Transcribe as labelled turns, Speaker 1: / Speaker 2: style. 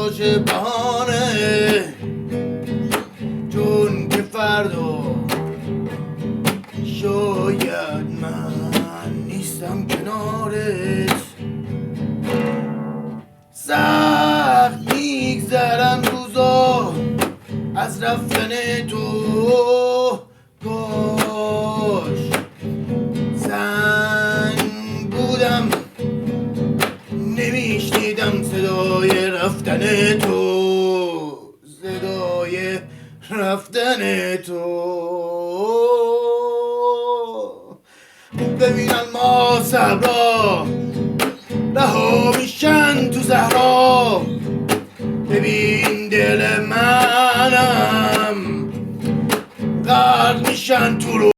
Speaker 1: باشه بهانه، چون که فردا شاید من نیستم کنارت. سخت میگذرن روزا از رفتن تو، کاش زن بودم نمیشنیدم صدای رفتن تو، صدای رفتن تو. ببینن ما صبرا رها میشن تو صحرا، ببین دل منم غرق میشن تو رو.